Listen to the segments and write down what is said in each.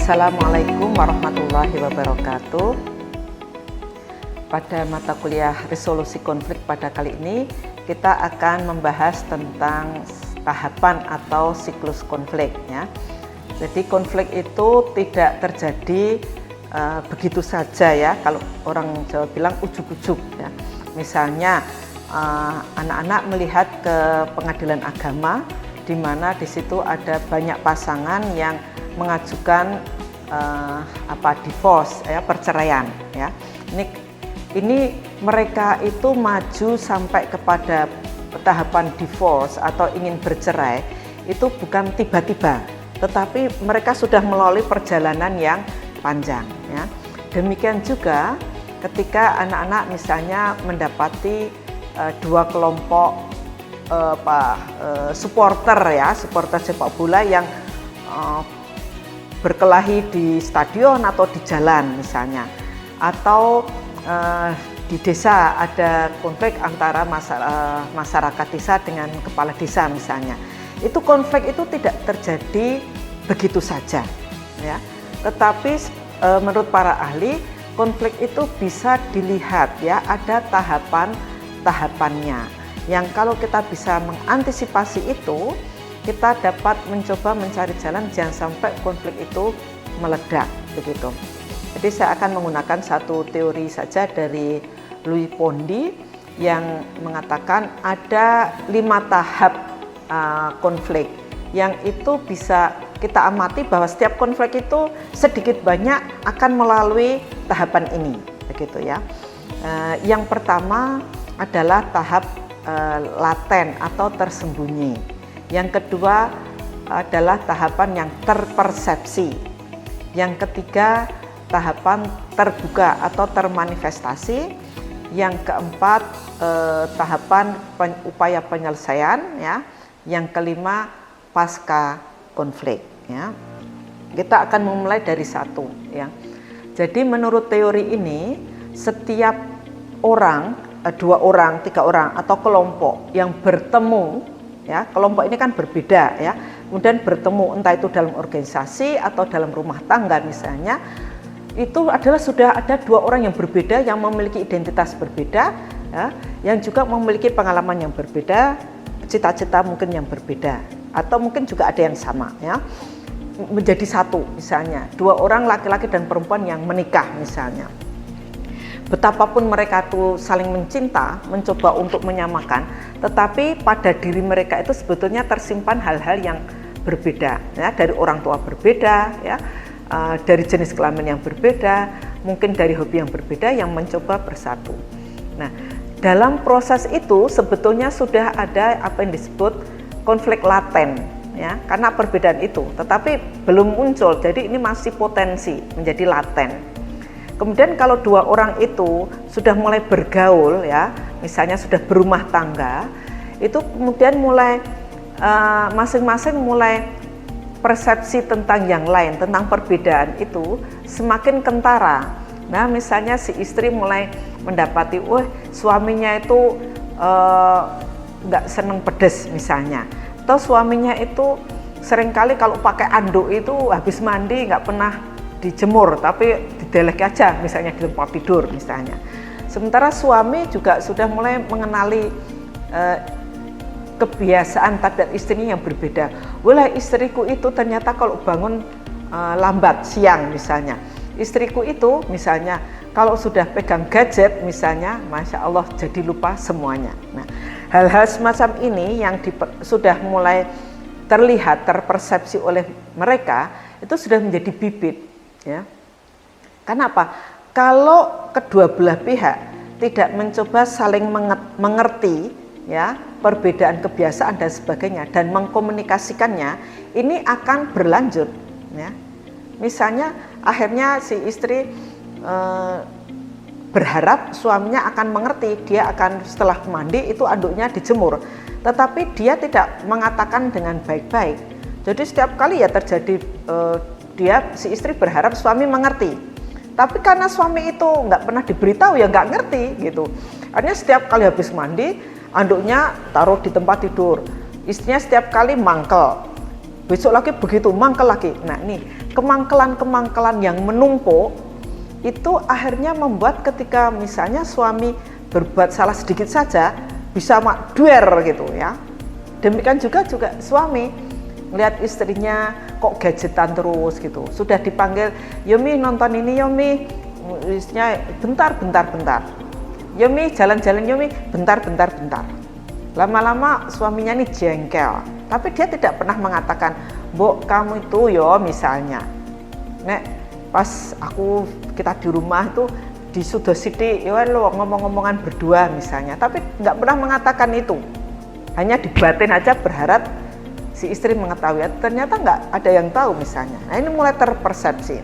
Assalamualaikum warahmatullahi wabarakatuh. Pada mata kuliah resolusi konflik pada kali ini kita akan membahas tentang tahapan atau siklus konflik ya. Jadi konflik itu tidak terjadi begitu saja ya, kalau orang Jawa bilang ujuk-ujuk ya. Misalnya anak-anak melihat ke pengadilan agama di mana di situ ada banyak pasangan yang mengajukan divorce ya, perceraian ya. Ini mereka itu maju sampai kepada tahapan divorce atau ingin bercerai itu bukan tiba-tiba, tetapi mereka sudah melalui perjalanan yang panjang ya. Demikian juga ketika anak-anak misalnya mendapati dua kelompok supporter sepak bola yang berkelahi di stadion atau di jalan misalnya, atau di desa ada konflik antara masyarakat desa dengan kepala desa misalnya. Itu konflik itu tidak terjadi begitu saja ya. Tetapi menurut para ahli konflik itu bisa dilihat ya, ada tahapannya yang kalau kita bisa mengantisipasi itu, kita dapat mencoba mencari jalan jangan sampai konflik itu meledak begitu. Jadi saya akan menggunakan satu teori saja dari Louis Pondy yang mengatakan ada 5 tahap konflik yang itu bisa kita amati bahwa setiap konflik itu sedikit banyak akan melalui tahapan ini begitu ya. Yang pertama adalah tahap laten atau tersembunyi. Yang kedua adalah tahapan yang terpersepsi. Yang ketiga tahapan terbuka atau termanifestasi. Yang keempat tahapan upaya penyelesaian ya. Yang kelima pasca konflik ya. Kita akan memulai dari satu ya. Jadi menurut teori ini setiap orang, 2 orang, 3 orang atau kelompok yang bertemu ya, kelompok ini kan berbeda ya, kemudian bertemu entah itu dalam organisasi atau dalam rumah tangga misalnya, itu adalah sudah ada 2 orang yang berbeda yang memiliki identitas berbeda ya, yang juga memiliki pengalaman yang berbeda, cita-cita mungkin yang berbeda atau mungkin juga ada yang sama ya, menjadi satu misalnya 2 orang laki-laki dan perempuan yang menikah misalnya. Betapapun mereka tuh saling mencinta, mencoba untuk menyamakan, tetapi pada diri mereka itu sebetulnya tersimpan hal-hal yang berbeda ya, dari orang tua berbeda ya, dari jenis kelamin yang berbeda, mungkin dari hobi yang berbeda yang mencoba bersatu. Nah, dalam proses itu sebetulnya sudah ada apa yang disebut konflik laten ya, karena perbedaan itu, tetapi belum muncul. Jadi ini masih potensi menjadi laten. Kemudian kalau 2 orang itu sudah mulai bergaul ya, misalnya sudah berumah tangga, itu kemudian mulai masing-masing mulai persepsi tentang yang lain, tentang perbedaan itu semakin kentara. Nah, misalnya si istri mulai mendapati, suaminya itu nggak seneng pedes misalnya, atau suaminya itu seringkali kalau pakai anduk itu habis mandi nggak pernah dijemur, tapi didelek aja misalnya di tempat tidur misalnya. Sementara suami juga sudah mulai mengenali kebiasaan tabiat istrinya yang berbeda. Istriku itu ternyata kalau bangun lambat siang misalnya. Istriku itu misalnya kalau sudah pegang gadget misalnya, Masya Allah jadi lupa semuanya. Nah, hal-hal semacam ini yang sudah mulai terlihat, terpersepsi oleh mereka, itu sudah menjadi bibit ya. Kenapa? Kalau kedua belah pihak tidak mencoba saling mengerti ya, perbedaan kebiasaan dan sebagainya dan mengkomunikasikannya, ini akan berlanjut ya. Misalnya akhirnya si istri berharap suaminya akan mengerti, dia akan setelah mandi itu anduknya dijemur, tetapi dia tidak mengatakan dengan baik-baik. Jadi setiap kali ya terjadi si istri berharap suami mengerti, tapi karena suami itu nggak pernah diberitahu ya nggak ngerti gitu. Akhirnya setiap kali habis mandi anduknya taruh di tempat tidur, istrinya setiap kali mangkel, besok lagi begitu, mangkel lagi. Nah ini kemangkelan-kemangkelan yang menumpuk itu akhirnya membuat ketika misalnya suami berbuat salah sedikit saja bisa duer gitu ya. Demikian juga suami melihat istrinya kok gadgetan terus gitu. Sudah dipanggil, Yomi nonton ini Yomi, istrinya bentar. Yomi jalan-jalan Yomi, bentar. Lama-lama suaminya ini jengkel, tapi dia tidak pernah mengatakan, Mbok kamu itu yo misalnya, Nek pas kita di rumah tuh disudo sidik, ya lo ngomong-ngomongan berdua misalnya, tapi nggak pernah mengatakan itu, hanya di batin aja berharap si istri mengetahui, ternyata nggak ada yang tahu misalnya. Nah ini mulai terpersepsi,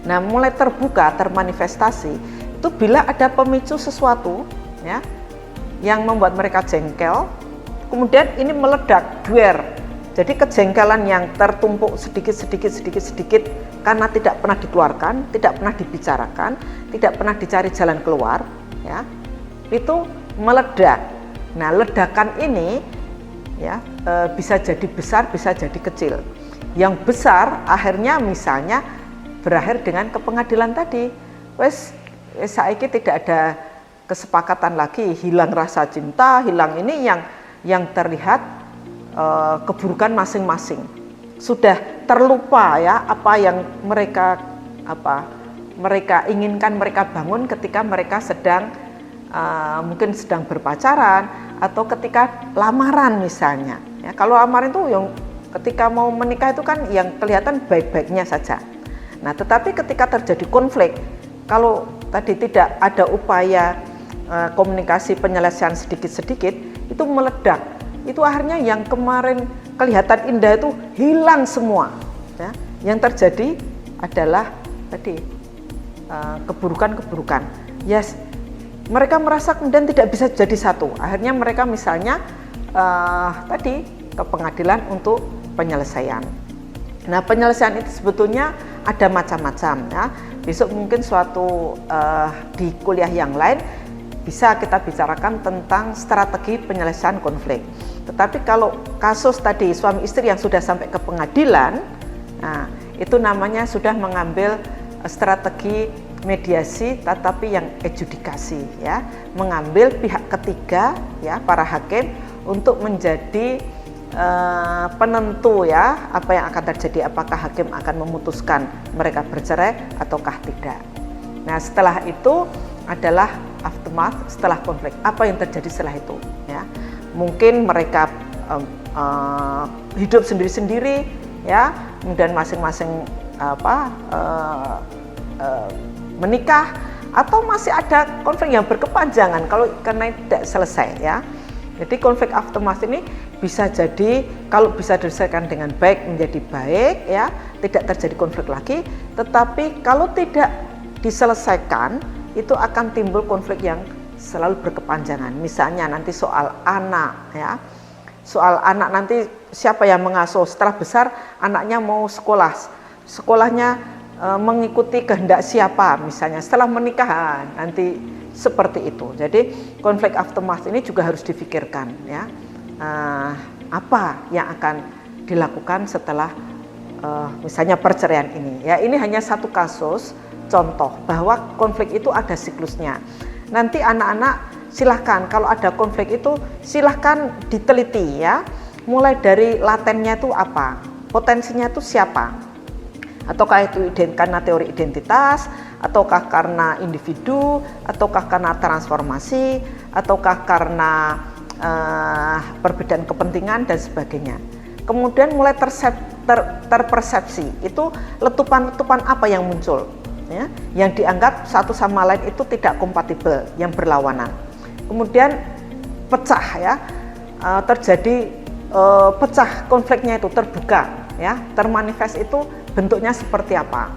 nah mulai terbuka, termanifestasi itu bila ada pemicu sesuatu ya yang membuat mereka jengkel, kemudian ini meledak, duer. Jadi kejengkelan yang tertumpuk sedikit karena tidak pernah dikeluarkan, tidak pernah dibicarakan, tidak pernah dicari jalan keluar, ya, itu meledak. Nah, ledakan ini ya bisa jadi besar, bisa jadi kecil. Yang besar akhirnya misalnya berakhir dengan ke pengadilan tadi. Wes saiki tidak ada kesepakatan lagi, hilang rasa cinta, hilang ini yang terlihat keburukan masing-masing. Sudah terlupa ya apa yang mereka inginkan, mereka bangun ketika mereka sedang mungkin sedang berpacaran atau ketika lamaran misalnya. Ya, kalau lamaran itu yang ketika mau menikah itu kan yang kelihatan baik-baiknya saja. Nah, tetapi ketika terjadi konflik, kalau tadi tidak ada upaya komunikasi penyelesaian sedikit-sedikit, itu meledak. Itu akhirnya yang kemarin kelihatan indah itu hilang semua. Ya. Yang terjadi adalah tadi keburukan-keburukan. Yes, mereka merasa kemudian tidak bisa jadi satu. Akhirnya mereka misalnya tadi ke pengadilan untuk penyelesaian. Nah, penyelesaian itu sebetulnya ada macam-macam ya. Besok mungkin suatu di kuliah yang lain bisa kita bicarakan tentang strategi penyelesaian konflik. Tetapi kalau kasus tadi suami istri yang sudah sampai ke pengadilan, nah, itu namanya sudah mengambil strategi mediasi tetapi yang adjudikasi ya, mengambil pihak ketiga ya, para hakim untuk menjadi penentu ya apa yang akan terjadi, apakah hakim akan memutuskan mereka bercerai ataukah tidak. Nah, setelah itu adalah aftermath, setelah konflik, apa yang terjadi setelah itu ya. Mungkin mereka hidup sendiri-sendiri ya, kemudian masing-masing menikah, atau masih ada konflik yang berkepanjangan kalau karena tidak selesai ya. Jadi konflik aftermath ini bisa jadi kalau bisa diselesaikan dengan baik menjadi baik ya, tidak terjadi konflik lagi. Tetapi kalau tidak diselesaikan itu akan timbul konflik yang selalu berkepanjangan. Misalnya nanti soal anak ya, soal anak nanti siapa yang mengasuh, setelah besar anaknya mau sekolahnya mengikuti kehendak siapa misalnya, setelah menikah nanti seperti itu. Jadi konflik aftermath ini juga harus difikirkan ya, apa yang akan dilakukan setelah misalnya perceraian ini ya. Ini hanya satu kasus contoh bahwa konflik itu ada siklusnya. Nanti anak-anak silahkan kalau ada konflik itu silahkan diteliti ya, mulai dari latennya itu apa, potensinya itu siapa, ataukah itu karena teori identitas, ataukah karena individu, ataukah karena transformasi, ataukah karena perbedaan kepentingan dan sebagainya. Kemudian mulai terpersepsi itu letupan-letupan apa yang muncul ya, yang dianggap satu sama lain itu tidak kompatibel, yang berlawanan. Kemudian pecah ya, terjadi pecah konfliknya itu terbuka ya, termanifest itu bentuknya seperti apa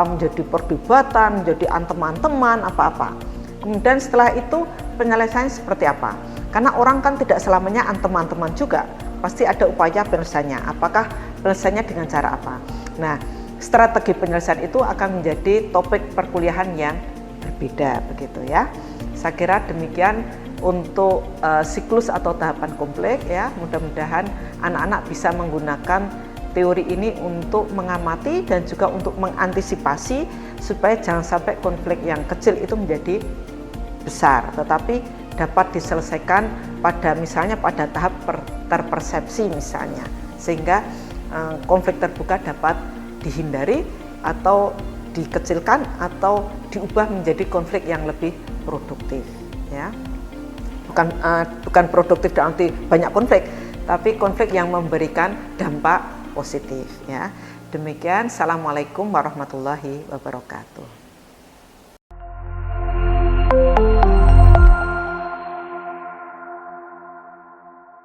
menjadi perdebatan, menjadi antem-anteman, apa-apa. Kemudian setelah itu penyelesaian seperti apa, karena orang kan tidak selamanya antem-anteman juga, pasti ada upaya penyelesaiannya, apakah penyelesaiannya dengan cara apa. Nah, strategi penyelesaian itu akan menjadi topik perkuliahan yang berbeda begitu ya. Saya kira demikian untuk siklus atau tahapan konflik ya. Mudah-mudahan anak-anak bisa menggunakan teori ini untuk mengamati dan juga untuk mengantisipasi supaya jangan sampai konflik yang kecil itu menjadi besar, tetapi dapat diselesaikan misalnya pada tahap terpersepsi misalnya, sehingga konflik terbuka dapat dihindari atau dikecilkan atau diubah menjadi konflik yang lebih produktif ya. Bukan produktif nanti banyak konflik, tapi konflik yang memberikan dampak positif ya. Demikian, assalamualaikum warahmatullahi wabarakatuh.